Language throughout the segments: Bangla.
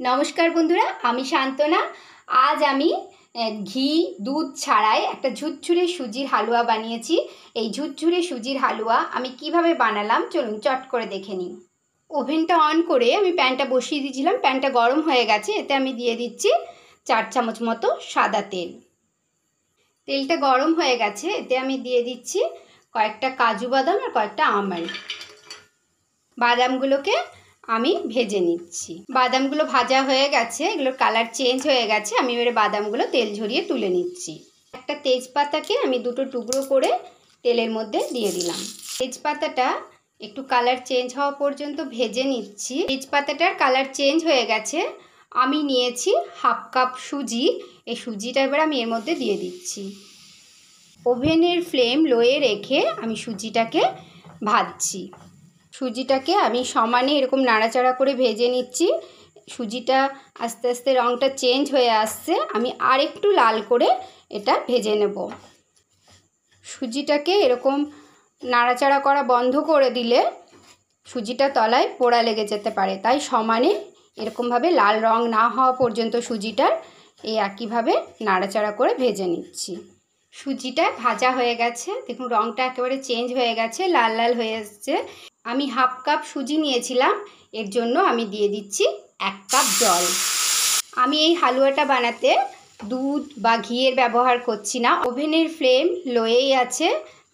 नमस्कार बंधुरा आमी शांतना। आज आमी घी दूध छाड़ाई एक झुरझुरे सुजिर हालुआ बानिয়েছি। এই झुरझुरे सुजिर हालुआ आमी কিভাবে বানালাম চলুন চট করে দেখে নিই। ওভেনটা অন করে আমি প্যানটা বসিয়ে দিয়েছিলাম। প্যানটা গরম হয়ে গেছে, এতে আমি দিয়ে দিচ্ছি 4 চামচ মতো সাদা তেল। তেলটা গরম হয়ে গেছে, এতে আমি দিয়ে দিচ্ছি কয়েকটা কাজু বাদাম আর কয়েকটা আমন্ড। বাদামগুলোকে আমি ভেজে নিচ্ছি। বাদামগুলো ভাজা হয়ে গেছে, এগুলোর কালার চেঞ্জ হয়ে গেছে। আমি এবারে বাদামগুলো তেল ঝরিয়ে তুলে নিচ্ছি। একটা তেজপাতাকে আমি দুটো টুকরো করে তেলের মধ্যে দিয়ে দিলাম। তেজপাতাটা একটু কালার চেঞ্জ হওয়া পর্যন্ত ভেজে নিচ্ছি। তেজপাতাটার কালার চেঞ্জ হয়ে গেছে। আমি নিয়েছি হাফ কাপ সুজি। এই সুজিটা এবার আমি এর মধ্যে দিয়ে দিচ্ছি। ওভেনের ফ্লেম লোয়ে রেখে আমি সুজিটাকে ভাজছি। সুজিটাকে আমি সমানে এরকম নাড়াচাড়া করে ভেজে নিচ্ছি। সুজিটা আস্তে আস্তে রঙটা চেঞ্জ হয়ে আসছে, আমি আর একটু লাল করে এটা ভেজে নেব। সুজিটাকে এরকম নাড়াচাড়া করা বন্ধ করে দিলে সুজিটা তলায় পোড়া লেগে যেতে পারে, তাই সমানে এরকমভাবে লাল রং না হওয়া পর্যন্ত সুজিটার এই একইভাবে নাড়াচাড়া করে ভেজে নিচ্ছি। সুজিটা ভাজা হয়ে গেছে, দেখুন রঙটা একেবারে চেঞ্জ হয়ে গেছে, লাল লাল হয়ে এসছে। আমি হাফ কাপ সুজি নিয়েছিলাম, এর জন্য আমি দিয়ে দিচ্ছি 1 কাপ জল। আমি এই হালুয়াটা বানাতে দুধ বা ঘিয়ের ব্যবহার করছি না। ওভেনের ফ্লেম লোয়েই আছে,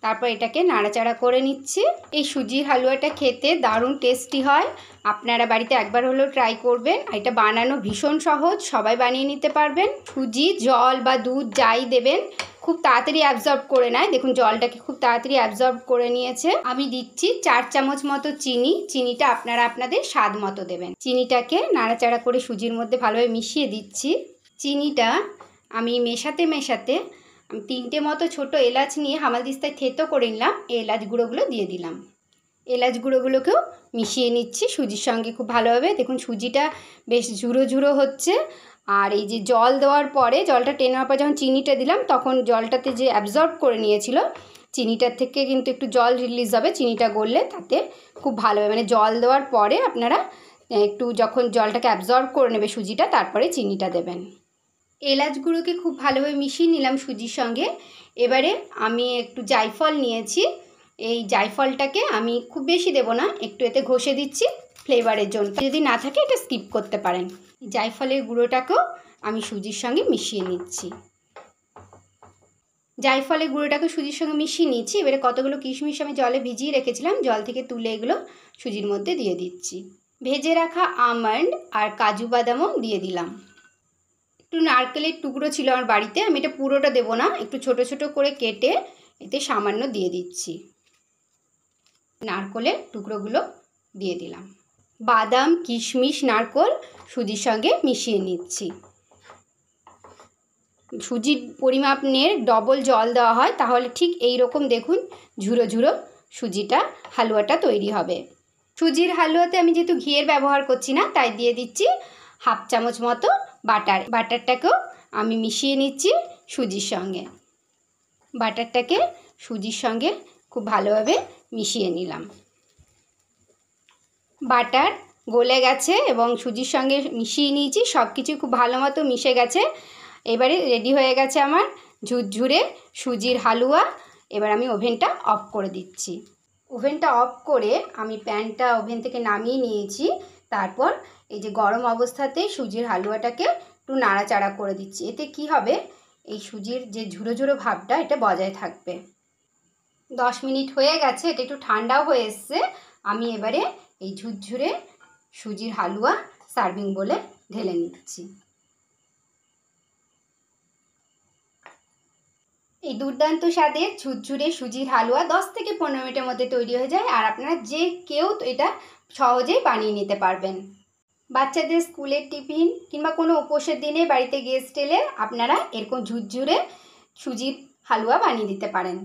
তারপর এটাকে নাড়াচাড়া করে নিচ্ছি। এই সুজির হালুয়াটা খেতে দারুণ টেস্টি হয়। আপনারা বাড়িতে একবার হলেও ট্রাই করবেন। এটা বানানো ভীষণ সহজ, সবাই বানিয়ে নিতে পারবেন। সুজি, জল বা দুধ যাই দেবেন খুব তাড়াতাড়ি অ্যাবজর্ব করে নেয়। দেখুন জলটাকে খুব তাড়াতাড়ি অ্যাবজর্ব করে নিয়েছে। আমি দিচ্ছি 4 চামচ মতো চিনি। চিনিটা আপনারা আপনাদের স্বাদ মতো দেবেন। চিনিটাকে নাড়াচাড়া করে সুজির মধ্যে ভালোভাবে মিশিয়ে দিচ্ছি। চিনিটা আমি মেশাতে মেশাতে আমি 3টে মতো ছোটো এলাচ নিয়ে হামালদিস্তায় থেতো করে নিলাম। এই এলাচ গুঁড়োগুলো দিয়ে দিলাম। এলাচ গুঁড়োগুলোকেও মিশিয়ে নিচ্ছি সুজির সঙ্গে খুব ভালোভাবে। দেখুন সুজিটা বেশ ঝুরো ঝুরো হচ্ছে। আর এই যে জল দেওয়ার পরে, জলটা টেনে নেওয়ার পর যখন চিনিটা দিলাম তখন জলটাতে যে অ্যাবজর্ব করে নিয়েছিল চিনিটার থেকে কিন্তু একটু জল রিলিজ হবে চিনিটা গললে, তাতে খুব ভালো হবে। মানে জল দেওয়ার পরে আপনারা একটু যখন জলটাকে অ্যাবজর্ব করে নেবে সুজিটা, তারপরে চিনিটা দেবেন। এলাচ গুঁড়োকে খুব ভালোভাবে মিশিয়ে নিলাম সুজির সঙ্গে। এবারে আমি একটু জায়ফল নিয়েছি। এই জায়ফলটাকে আমি খুব বেশি দেব না, একটু এতে ঘষে দিচ্ছি ফ্লেভারের জন্য। যদি না থাকে এটা স্কিপ করতে পারেন। জায়ফলের গুঁড়োটাকেও আমি সুজির সঙ্গে মিশিয়ে নিচ্ছি। জায়ফলের গুঁড়োটাকে সুজির সঙ্গে মিশিয়ে নিচ্ছি। এবারে কতগুলো কিশমিশ আমি জলে ভিজিয়ে রেখেছিলাম, জল থেকে তুলে এগুলো সুজির মধ্যে দিয়ে দিচ্ছি। ভেজে রাখা আমন্ড আর কাজু বাদামও দিয়ে দিলাম। একটু নারকেলের টুকরো ছিল আমার বাড়িতে, আমি এটা পুরোটা দেবো না, একটু ছোট ছোট করে কেটে এতে সামান্য দিয়ে দিচ্ছি। নারকেলের টুকরোগুলো দিয়ে দিলাম। বাদাম, কিশমিশ, নারকেল সুজির সঙ্গে মিশিয়ে নিচ্ছি। সুজির পরিমাপ নিয়ে ডবল জল দেওয়া হয়, তাহলে ঠিক এই রকম দেখুন ঝুরো ঝুরো সুজিটা হালুয়াটা তৈরি হবে। সুজির হালুয়াতে আমি যেহেতু ঘিয়ের ব্যবহার করছি না, তাই দিয়ে দিচ্ছি হাফ চামচ মতো বাটার। বাটারটাকেও আমি মিশিয়ে নিচ্ছি সুজির সঙ্গে। বাটারটাকে সুজির সঙ্গে খুব ভালোভাবে মিশিয়ে নিলাম। বাটার গলে গেছে এবং সুজির সঙ্গে মিশিয়ে নিয়েছি, সব কিছু খুব ভালো মতো মিশে গেছে। এবারে রেডি হয়ে গেছে আমার ঝুরঝুরে সুজির হালুয়া। এবার আমি ওভেনটা অফ করে দিচ্ছি। ওভেনটা অফ করে আমি প্যানটা ওভেন থেকে নামিয়ে নিয়েছি। তারপর এই যে গরম অবস্থাতে সুজির হালুয়াটাকে একটু নাড়াচাড়া করে দিচ্ছি। এতে কি হবে, এই সুজির যে ঝুরো ঝুরো ভাবটা এটা বজায় থাকবে। 10 মিনিট হয়ে গেছে, এটা একটু ঠান্ডাও হয়ে এসছে। আমি এবারে এই ঝুরঝুরে সুজির হালুয়া সার্ভিং বলে ঢেলে নিচ্ছি। এই দুর্দান্ত স্বাদের ঝুরঝুরে সুজির হালুয়া 10 থেকে 15 মিনিটের মধ্যে তৈরি হয়ে যায়, আর আপনারা যে কেউ এটা সহজেই বানিয়ে নিতে পারবেন। বাচ্চাদের স্কুলের টিফিন কিংবা কোনো উপোসের দিনে বাড়িতে গেস্ট এলে আপনারা এরকম ঝুরঝুরে সুজির হালুয়া বানিয়ে দিতে পারেন।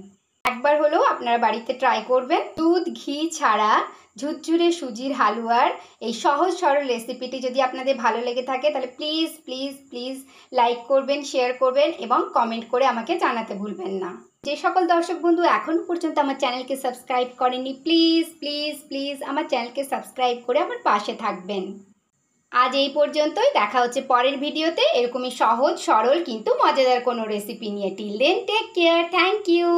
একবার হলেও আপনারা বাড়িতে ট্রাই করবেন। দুধ ঘি ছাড়া ঝুরঝুরে সুজির হালুয়ার এই সহজ সরল রেসিপিটি যদি আপনাদের ভালো লেগে থাকে তাহলে প্লিজ প্লিজ প্লিজ লাইক করবেন, শেয়ার করবেন এবং কমেন্ট করে আমাকে জানাতে ভুলবেন না। যে সকল দর্শক বন্ধু এখনও পর্যন্ত আমার চ্যানেলকে সাবস্ক্রাইব করেননি, প্লিজ প্লিজ প্লিজ আমার চ্যানেলকে সাবস্ক্রাইব করে আমার পাশে থাকবেন। আজ এই পর্যন্তই, দেখা হচ্ছে পরের ভিডিওতে এরকমই সহজ সরল কিন্তু মজাদার কোনো রেসিপি নিয়ে। Till then take care, thank you.